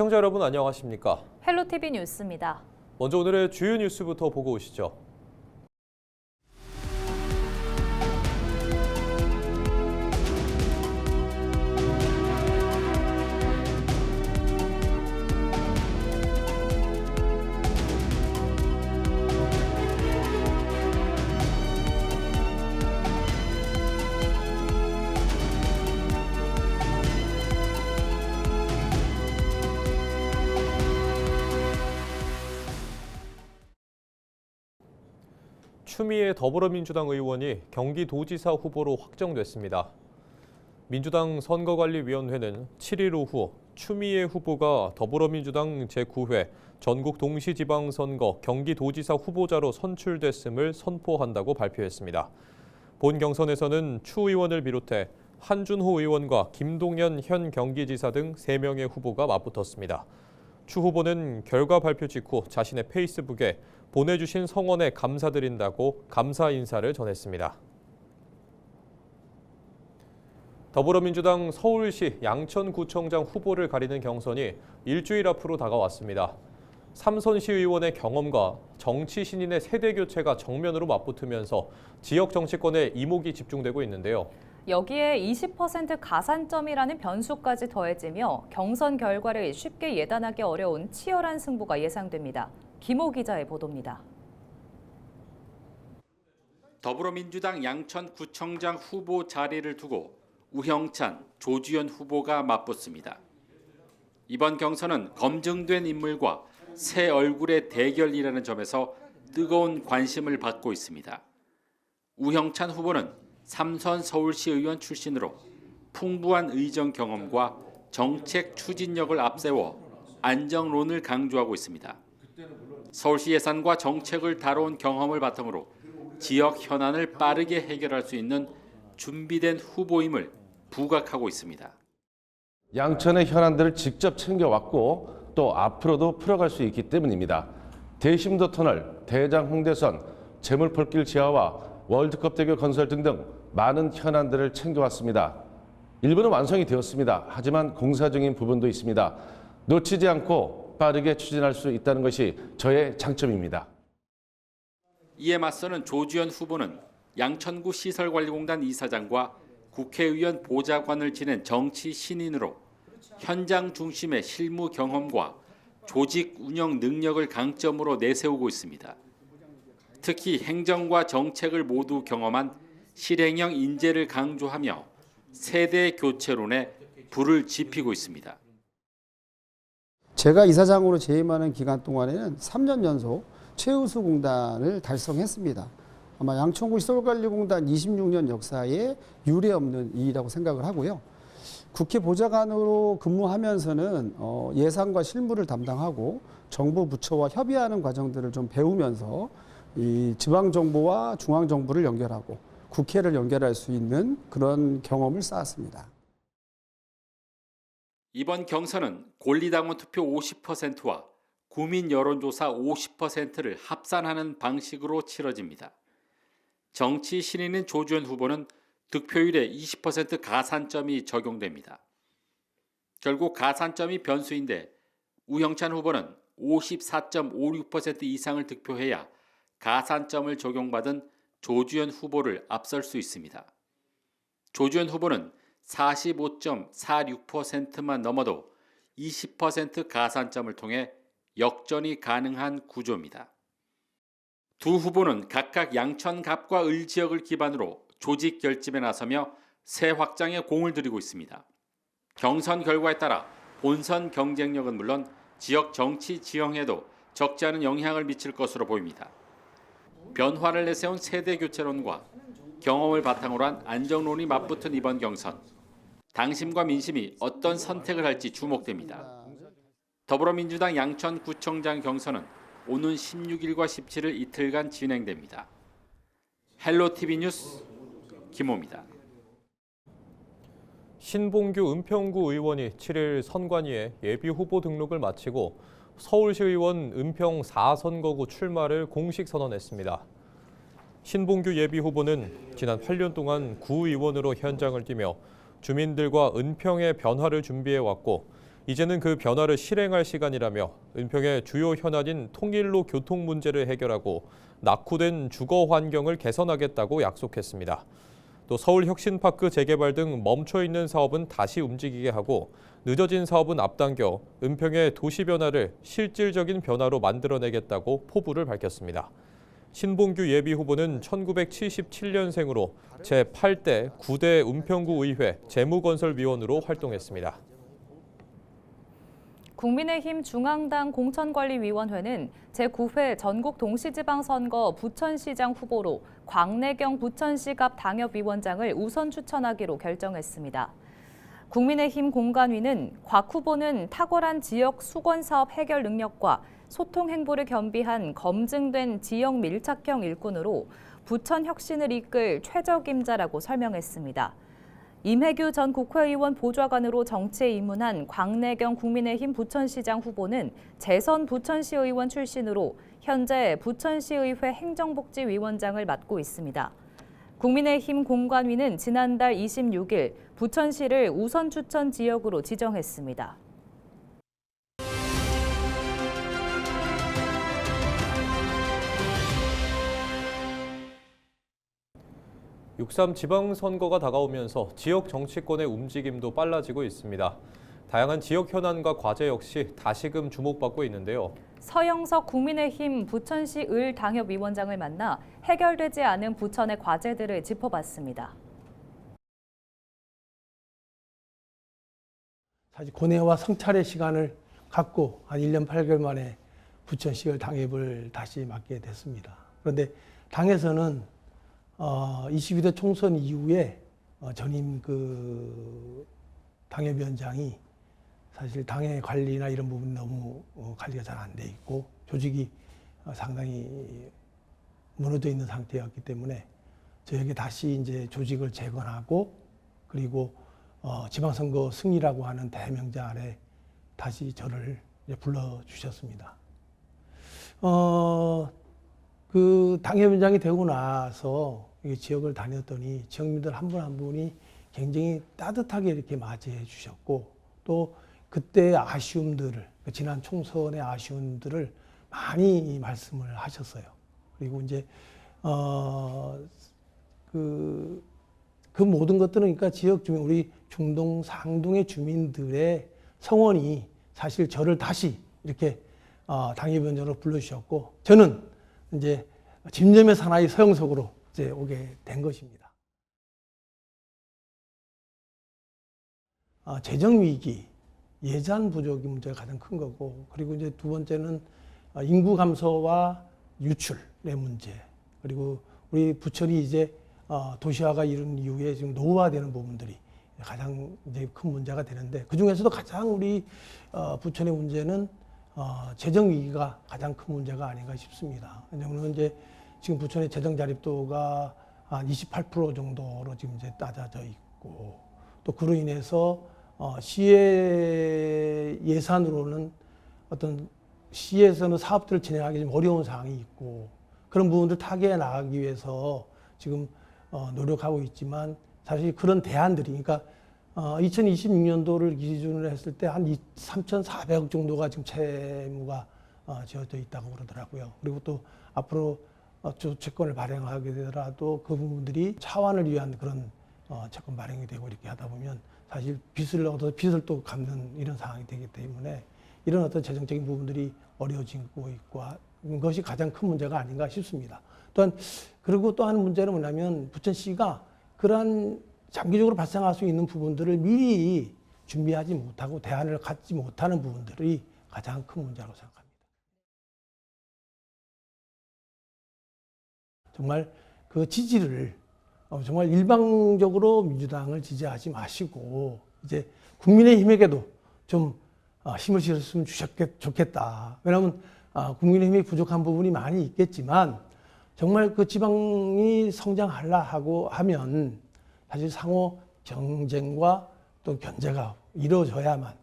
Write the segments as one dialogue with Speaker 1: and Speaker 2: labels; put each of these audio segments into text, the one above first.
Speaker 1: 시청자 여러분 안녕하십니까?
Speaker 2: 헬로티비 뉴스입니다.
Speaker 1: 먼저 오늘의 주요 뉴스부터 보고 오시죠. 추미애 더불어민주당 의원이 경기도지사 후보로 확정됐습니다. 민주당 선거관리위원회는 7일 오후 추미애 후보가 더불어민주당 제9회 전국 동시지방선거 경기도지사 후보자로 선출됐음을 선포한다고 발표했습니다. 본 경선에서는 추 의원을 비롯해 한준호 의원과 김동연 현 경기지사 등 3명의 후보가 맞붙었습니다. 추 후보는 결과 발표 직후 자신의 페이스북에 보내주신 성원에 감사드린다고 감사 인사를 전했습니다. 더불어민주당 서울시 양천구청장 후보를 가리는 경선이 일주일 앞으로 다가왔습니다. 삼선시 의원의 경험과 정치 신인의 세대 교체가 정면으로 맞붙으면서 지역 정치권에 이목이 집중되고 있는데요.
Speaker 2: 여기에 20% 가산점이라는 변수까지 더해지며 경선 결과를 쉽게 예단하기 어려운 치열한 승부가 예상됩니다. 김호 기자의 보도입니다.
Speaker 3: 더불어민주당 양천구청장 후보 자리를 두고 우형찬, 조주현 후보가 맞붙습니다. 이번 경선은 검증된 인물과 새 얼굴의 대결이라는 점에서 뜨거운 관심을 받고 있습니다. 우형찬 후보는 삼선 서울시 의원 출신으로 풍부한 의정 경험과 정책 추진력을 앞세워 안정론을 강조하고 있습니다. 서울시 예산과 정책을 다뤄온 경험을 바탕으로 지역 현안을 빠르게 해결할 수 있는 준비된 후보임을 부각하고 있습니다.
Speaker 4: 양천의 현안들을 직접 챙겨왔고 또 앞으로도 풀어갈 수 있기 때문입니다. 대심도 터널, 대장 홍대선, 재물폴길 지하와 월드컵 대교 건설 등등 많은 현안들을 챙겨왔습니다. 일부는 완성이 되었습니다. 하지만 공사 중인 부분도 있습니다. 놓치지 않고 빠르게 추진할 수 있다는 것이 저의 장점입니다.
Speaker 3: 이에 맞서는 조주현 후보는 양천구 시설관리공단 이사장과 국회의원 보좌관을 지낸 정치 신인으로 현장 중심의 실무 경험과 조직 운영 능력을 강점으로 내세우고 있습니다. 특히 행정과 정책을 모두 경험한 실행형 인재를 강조하며 세대 교체론에 불을 지피고 있습니다.
Speaker 5: 제가 이사장으로 재임하는 기간 동안에는 3년 연속 최우수 공단을 달성했습니다. 아마 양천구 시설관리공단 26년 역사에 유례없는 일이라고 생각을 하고요. 국회 보좌관으로 근무하면서는 예산과 실무를 담당하고 정부 부처와 협의하는 과정들을 좀 배우면서 이 지방정부와 중앙정부를 연결하고 국회를 연결할 수 있는 그런 경험을 쌓았습니다.
Speaker 3: 이번 경선은 권리당원 투표 50%와 국민 여론조사 50%를 합산하는 방식으로 치러집니다. 정치 신인인 조주현 후보는 득표율에 20% 가산점이 적용됩니다. 결국 가산점이 변수인데 우형찬 후보는 54.56% 이상을 득표해야 가산점을 적용받은 조주현 후보를 앞설 수 있습니다. 조주현 후보는 45.46%만 넘어도 20% 가산점을 통해 역전이 가능한 구조입니다. 두 후보는 각각 양천갑과 을 지역을 기반으로 조직 결집에 나서며 새 확장에 공을 들이고 있습니다. 경선 결과에 따라 본선 경쟁력은 물론 지역 정치 지형에도 적지 않은 영향을 미칠 것으로 보입니다. 변화를 내세운 세대 교체론과 경험을 바탕으로 한 안정론이 맞붙은 이번 경선. 당심과 민심이 어떤 선택을 할지 주목됩니다. 더불어민주당 양천구청장 경선은 오는 16일과 17일 이틀간 진행됩니다. 헬로티비 뉴스 김호입니다.
Speaker 1: 신봉규 은평구 의원이 7일 선관위에 예비후보 등록을 마치고 서울시 의원 은평 4선거구 출마를 공식 선언했습니다. 신봉규 예비후보는 지난 8년 동안 구의원으로 현장을 뛰며 주민들과 은평의 변화를 준비해왔고 이제는 그 변화를 실행할 시간이라며 은평의 주요 현안인 통일로 교통 문제를 해결하고 낙후된 주거 환경을 개선하겠다고 약속했습니다. 또 서울혁신파크 재개발 등 멈춰있는 사업은 다시 움직이게 하고 늦어진 사업은 앞당겨 은평의 도시 변화를 실질적인 변화로 만들어내겠다고 포부를 밝혔습니다. 신봉규 예비후보는 1977년생으로 제8대 9대 은평구 의회 재무건설위원으로 활동했습니다.
Speaker 2: 국민의힘 중앙당 공천관리위원회는 제9회 전국 동시지방선거 부천시장 후보로 광내경 부천시갑 당협위원장을 우선 추천하기로 결정했습니다. 국민의힘 공관위는 곽 후보는 탁월한 지역 수건사업 해결 능력과 소통 행보를 겸비한 검증된 지역 밀착형 일꾼으로 부천 혁신을 이끌 최적임자라고 설명했습니다. 임혜규 전 국회의원 보좌관으로 정치에 입문한 광내경 국민의힘 부천시장 후보는 재선 부천시의원 출신으로 현재 부천시의회 행정복지위원장을 맡고 있습니다. 국민의힘 공관위는 지난달 26일 부천시를 우선 추천 지역으로 지정했습니다.
Speaker 1: 6.3 지방선거가 다가오면서 지역 정치권의 움직임도 빨라지고 있습니다. 다양한 지역 현안과 과제 역시 다시금 주목받고 있는데요.
Speaker 2: 서영석 국민의힘 부천시 을 당협위원장을 만나 해결되지 않은 부천의 과제들을 짚어봤습니다.
Speaker 6: 사실 고뇌와 성찰의 시간을 갖고 한 1년 8개월 만에 부천시을 당협을 다시 맡게 됐습니다. 그런데 당에서는 22대 총선 이후에 전임 그 당협위원장이 사실 당의 관리나 이런 부분 너무 관리가 잘 안 돼 있고 조직이 상당히 무너져 있는 상태였기 때문에 저에게 다시 이제 조직을 재건하고 그리고 지방선거 승리라고 하는 대명자 아래 다시 저를 이제 불러주셨습니다. 그 당협위원장이 되고 나서 이 지역을 다녔더니 지역민들 한 분 한 분이 굉장히 따뜻하게 이렇게 맞이해 주셨고 또 그때의 아쉬움들을 지난 총선의 아쉬움들을 많이 말씀을 하셨어요. 그리고 이제 그 모든 것들은 그러니까 지역 주민 우리 중동 상동의 주민들의 성원이 사실 저를 다시 이렇게 당협위원장으로 불러주셨고 저는 이제 집념의 사나이 서영석으로 이제 오게 된 것입니다. 재정 위기, 예산 부족이 문제가 가장 큰 거고 그리고 이제 두 번째는 인구 감소와 유출의 문제 그리고 우리 부천이 이제 도시화가 이룬 이후에 지금 노후화되는 부분들이 가장 이제 큰 문제가 되는데 그 중에서도 가장 우리 부천의 문제는 재정 위기가 가장 큰 문제가 아닌가 싶습니다. 왜냐하면 이제 지금 부천의 재정 자립도가 한 28% 정도로 지금 이제 따져져 있고 또 그로 인해서 시의 예산으로는 어떤 시에서는 사업들을 진행하기 좀 어려운 상황이 있고 그런 부분들 타개해 나가기 위해서 지금 노력하고 있지만 사실 그런 대안들이 그러니까 2026년도를 기준으로 했을 때 한 3,400억 정도가 지금 채무가 지어져 있다고 그러더라고요. 그리고 또 앞으로 채권을 발행하게 되더라도 그 부분들이 차환을 위한 그런 채권 발행이 되고 이렇게 하다 보면 사실 빚을 얻어서 빚을 또 갚는 이런 상황이 되기 때문에 이런 어떤 재정적인 부분들이 어려워지고 있고 하는 것이 가장 큰 문제가 아닌가 싶습니다. 또한 그리고 또 한 문제는 뭐냐면 부천시가 그러한 장기적으로 발생할 수 있는 부분들을 미리 준비하지 못하고 대안을 갖지 못하는 부분들이 가장 큰 문제라고 생각합니다. 정말 그 지지를 정말 일방적으로 민주당을 지지하지 마시고 이제 국민의힘에게도 좀 힘을 실었으면 좋겠다. 왜냐하면 국민의힘이 부족한 부분이 많이 있겠지만 정말 그 지방이 성장하려 하고 하면 사실 상호 경쟁과 또 견제가 이루어져야만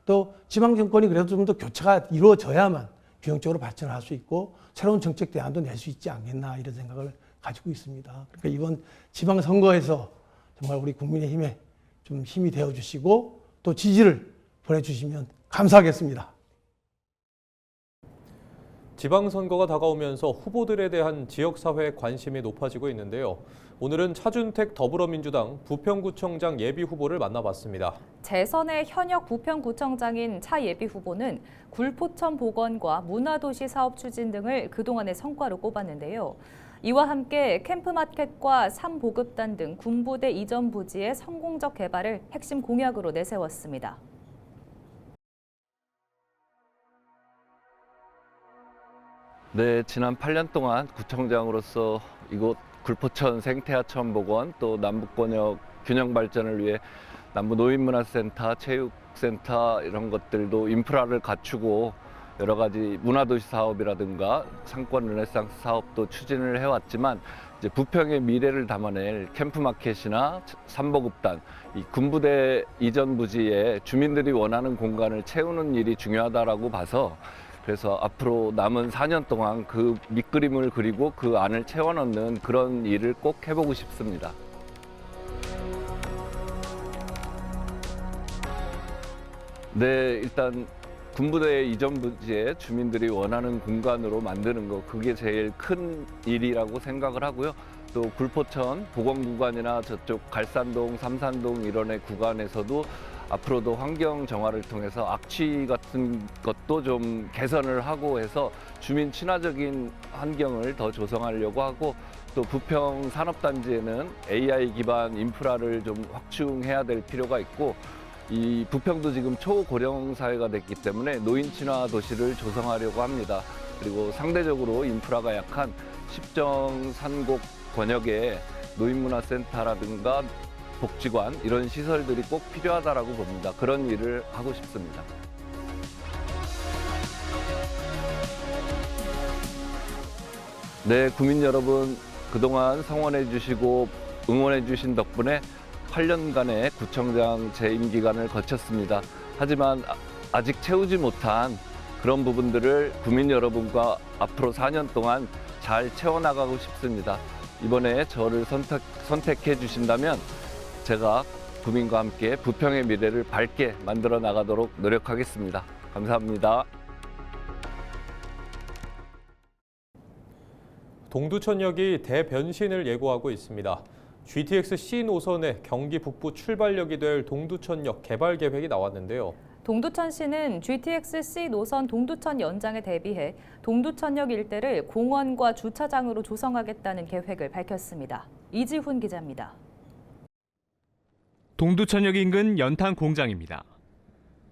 Speaker 6: 또 지방 정권이 그래도 좀 더 교체가 이루어져야만 균형적으로 발전할 수 있고 새로운 정책 대안도 낼 수 있지 않겠나 이런 생각을 가지고 있습니다. 그러니까 이번 지방선거에서 정말 우리 국민의힘에 좀 힘이 되어주시고 또 지지를 보내주시면 감사하겠습니다.
Speaker 1: 지방선거가 다가오면서 후보들에 대한 지역사회 관심이 높아지고 있는데요. 오늘은 차준택 더불어민주당 부평구청장 예비후보를 만나봤습니다.
Speaker 2: 재선의 현역 부평구청장인 차 예비후보는 굴포천 복원과 문화도시 사업 추진 등을 그동안의 성과로 꼽았는데요. 이와 함께 캠프마켓과 3보급단 등 군부대 이전 부지의 성공적 개발을 핵심 공약으로 내세웠습니다.
Speaker 7: 네, 지난 8년 동안 구청장으로서 이곳 굴포천 생태하천 복원 또 남북권역 균형 발전을 위해 남부 노인문화센터, 체육센터 이런 것들도 인프라를 갖추고 여러 가지 문화도시 사업이라든가 상권 르네상스 사업도 추진을 해왔지만 이제 부평의 미래를 담아낼 캠프마켓이나 삼보급단, 이 군부대 이전 부지에 주민들이 원하는 공간을 채우는 일이 중요하다라고 봐서 그래서 앞으로 남은 4년 동안 그 밑그림을 그리고 그 안을 채워넣는 그런 일을 꼭 해보고 싶습니다. 네, 일단 군부대 이전 부지에 주민들이 원하는 공간으로 만드는 거 그게 제일 큰 일이라고 생각을 하고요. 또 굴포천 보건 구간이나 저쪽 갈산동, 삼산동 이런의 구간에서도 앞으로도 환경 정화를 통해서 악취 같은 것도 좀 개선을 하고 해서 주민 친화적인 환경을 더 조성하려고 하고 또 부평 산업단지에는 AI 기반 인프라를 좀 확충해야 될 필요가 있고 이 부평도 지금 초고령 사회가 됐기 때문에 노인 친화 도시를 조성하려고 합니다. 그리고 상대적으로 인프라가 약한 십정 산곡 권역에 노인문화센터라든가 복지관 이런 시설들이 꼭 필요하다라고 봅니다. 그런 일을 하고 싶습니다. 네, 국민 여러분 그동안 성원해 주시고 응원해 주신 덕분에 8년간의 구청장 재임 기간을 거쳤습니다. 하지만 아직 채우지 못한 그런 부분들을 국민 여러분과 앞으로 4년 동안 잘 채워나가고 싶습니다. 이번에 저를 선택해 주신다면 제가 국민과 함께 부평의 미래를 밝게 만들어 나가도록 노력하겠습니다. 감사합니다.
Speaker 1: 동두천역이 대변신을 예고하고 있습니다. GTX-C 노선의 경기 북부 출발역이 될 동두천역 개발 계획이 나왔는데요.
Speaker 2: 동두천시는 GTX-C 노선 동두천 연장에 대비해 동두천역 일대를 공원과 주차장으로 조성하겠다는 계획을 밝혔습니다. 이지훈 기자입니다.
Speaker 8: 동두천역 인근 연탄 공장입니다.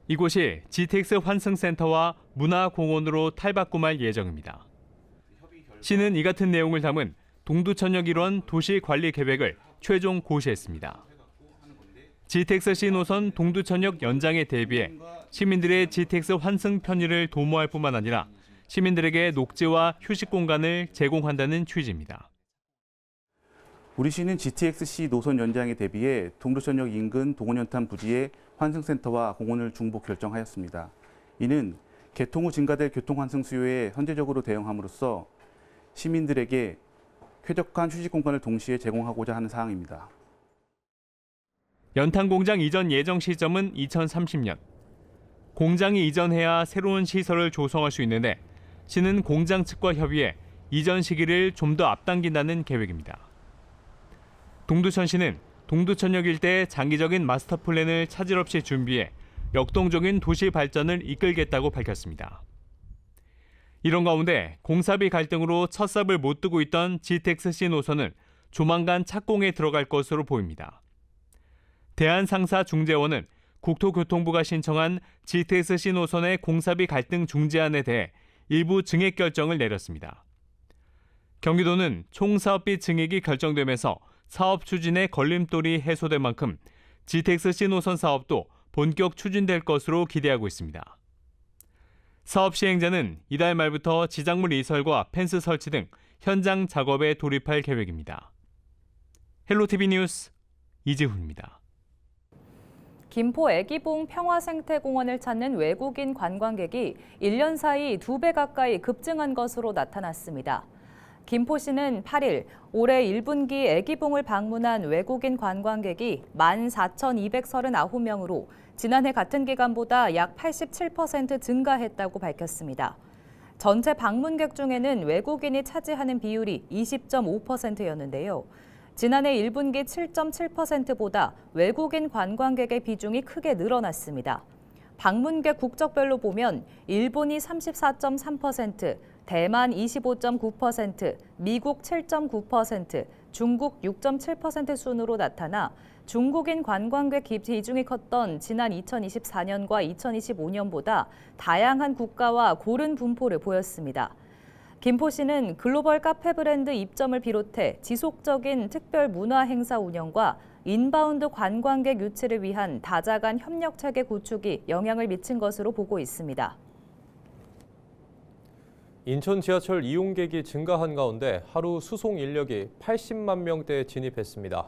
Speaker 8: 이곳이 GTX 환승센터와 문화공원으로 탈바꿈할 예정입니다. 시는 이 같은 내용을 담은 동두천역 일원 도시관리 계획을 최종 고시했습니다. GTX-C 노선 동두천역 연장에 대비해 시민들의 GTX 환승 편의를 도모할 뿐만 아니라 시민들에게 녹지와 휴식 공간을 제공한다는 취지입니다.
Speaker 9: 우리 시는 GTX-C 노선 연장에 대비해 동두천역 인근 동원연탄 부지에 환승센터와 공원을 중복 결정하였습니다. 이는 개통 후 증가될 교통환승 수요에 선제적으로 대응함으로써 시민들에게 쾌적한 휴식 공간을 동시에 제공하고자 하는 사항입니다.
Speaker 8: 연탄 공장 이전 예정 시점은 2030년. 공장이 이전해야 새로운 시설을 조성할 수 있는데 시는 공장 측과 협의해 이전 시기를 좀 더 앞당긴다는 계획입니다. 동두천시는 동두천역 일대의 장기적인 마스터 플랜을 차질 없이 준비해 역동적인 도시 발전을 이끌겠다고 밝혔습니다. 이런 가운데 공사비 갈등으로 첫 삽을 못 두고 있던 GTX-C 노선은 조만간 착공에 들어갈 것으로 보입니다. 대한상사중재원은 국토교통부가 신청한 GTX-C 노선의 공사비 갈등 중재안에 대해 일부 증액 결정을 내렸습니다. 경기도는 총 사업비 증액이 결정되면서 사업 추진에 걸림돌이 해소된 만큼 GTX-C 노선 사업도 본격 추진될 것으로 기대하고 있습니다. 사업 시행자는 이달 말부터 지작물 이설과 펜스 설치 등 현장 작업에 돌입할 계획입니다. 헬로티비 뉴스 이지훈입니다.
Speaker 2: 김포 애기봉 평화생태공원을 찾는 외국인 관광객이 1년 사이 2배 가까이 급증한 것으로 나타났습니다. 김포시는 8일 올해 1분기 애기봉을 방문한 외국인 관광객이 14,239명으로 지난해 같은 기간보다 약 87% 증가했다고 밝혔습니다. 전체 방문객 중에는 외국인이 차지하는 비율이 20.5%였는데요. 지난해 1분기 7.7%보다 외국인 관광객의 비중이 크게 늘어났습니다. 방문객 국적별로 보면 일본이 34.3%, 대만 25.9%, 미국 7.9%, 중국 6.7% 순으로 나타나 중국인 관광객 비중이 컸던 지난 2024년과 2025년보다 다양한 국가와 고른 분포를 보였습니다. 김포시는 글로벌 카페 브랜드 입점을 비롯해 지속적인 특별 문화 행사 운영과 인바운드 관광객 유치를 위한 다자간 협력 체계 구축이 영향을 미친 것으로 보고 있습니다.
Speaker 1: 인천 지하철 이용객이 증가한 가운데 하루 수송 인력이 80만 명대에 진입했습니다.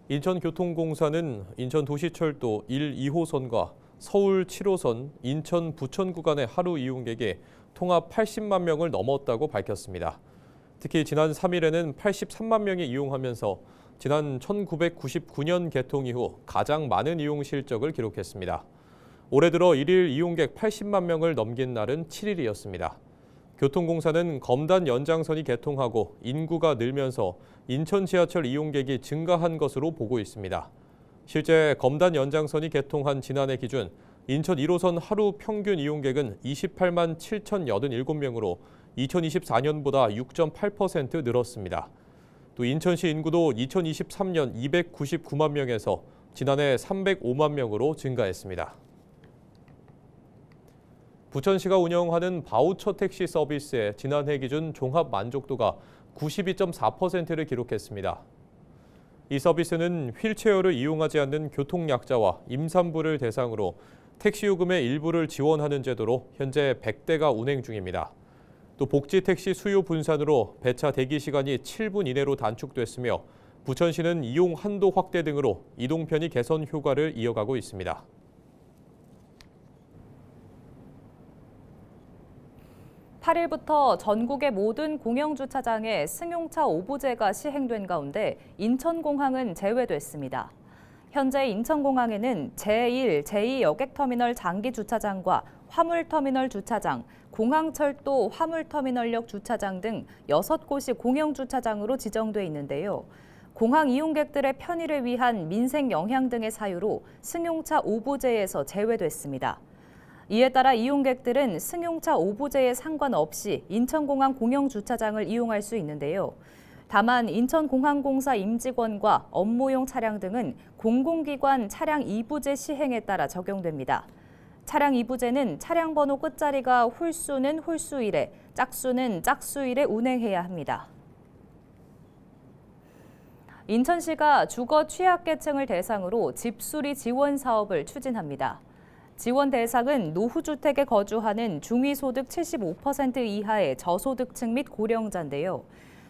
Speaker 1: 인천교통공사는 인천도시철도 1, 2호선과 서울 7호선, 인천 부천 구간의 하루 이용객이 통합 80만 명을 넘었다고 밝혔습니다. 특히 지난 3일에는 83만 명이 이용하면서 지난 1999년 개통 이후 가장 많은 이용 실적을 기록했습니다. 올해 들어 1일 이용객 80만 명을 넘긴 날은 7일이었습니다. 교통공사는 검단 연장선이 개통하고 인구가 늘면서 인천 지하철 이용객이 증가한 것으로 보고 있습니다. 실제 검단 연장선이 개통한 지난해 기준 인천 1호선 하루 평균 이용객은 28만 7,087명으로 2024년보다 6.8% 늘었습니다. 또 인천시 인구도 2023년 299만 명에서 지난해 305만 명으로 증가했습니다. 부천시가 운영하는 바우처 택시 서비스의 지난해 기준 종합 만족도가 92.4%를 기록했습니다. 이 서비스는 휠체어를 이용하지 않는 교통약자와 임산부를 대상으로 택시 요금의 일부를 지원하는 제도로 현재 100대가 운행 중입니다. 또 복지 택시 수요 분산으로 배차 대기 시간이 7분 이내로 단축됐으며 부천시는 이용 한도 확대 등으로 이동 편의 개선 효과를 이어가고 있습니다.
Speaker 2: (8일부터) 전국의 모든 공영주차장에 승용차 오부제가 시행된 가운데 인천공항은 제외됐습니다. 현재 인천공항에는 제1, 제2 여객터미널 장기주차장과 화물터미널 주차장, 공항철도 화물터미널역 주차장 등 6곳이 공영주차장으로 지정돼 있는데요. 공항 이용객들의 편의를 위한 민생 영향 등의 사유로 승용차 오부제에서 제외됐습니다. 이에 따라 이용객들은 승용차 오부제에 상관없이 인천공항 공영주차장을 이용할 수 있는데요. 다만 인천공항공사 임직원과 업무용 차량 등은 공공기관 차량 이부제 시행에 따라 적용됩니다. 차량 이부제는 차량 번호 끝자리가 홀수는 홀수일에, 짝수는 짝수일에 운행해야 합니다. 인천시가 주거 취약계층을 대상으로 집수리 지원 사업을 추진합니다. 지원 대상은 노후주택에 거주하는 중위소득 75% 이하의 저소득층 및 고령자인데요.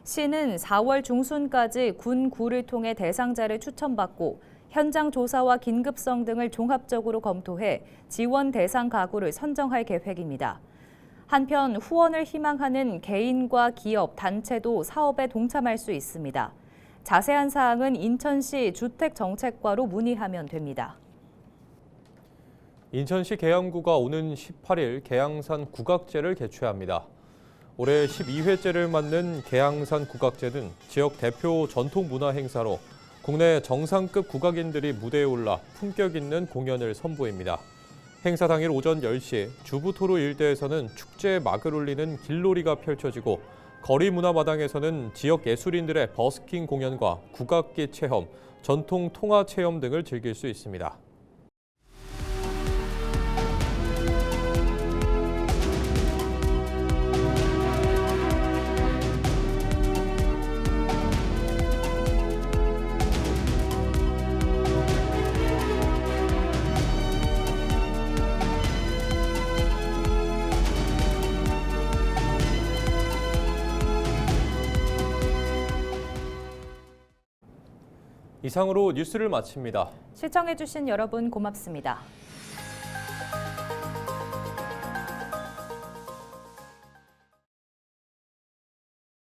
Speaker 2: 시는 4월 중순까지 군 구를 통해 대상자를 추천받고 현장 조사와 긴급성 등을 종합적으로 검토해 지원 대상 가구를 선정할 계획입니다. 한편 후원을 희망하는 개인과 기업, 단체도 사업에 동참할 수 있습니다. 자세한 사항은 인천시 주택정책과로 문의하면 됩니다.
Speaker 1: 인천시 계양구가 오는 18일 계양산 국악제를 개최합니다. 올해 12회째를 맞는 계양산 국악제는 지역 대표 전통 문화 행사로 국내 정상급 국악인들이 무대에 올라 품격 있는 공연을 선보입니다. 행사 당일 오전 10시 주부토로 일대에서는 축제의 막을 올리는 길놀이가 펼쳐지고 거리 문화마당에서는 지역 예술인들의 버스킹 공연과 국악기 체험, 전통 통화 체험 등을 즐길 수 있습니다. 이상으로 뉴스를 마칩니다.
Speaker 2: 시청해주신 여러분 고맙습니다.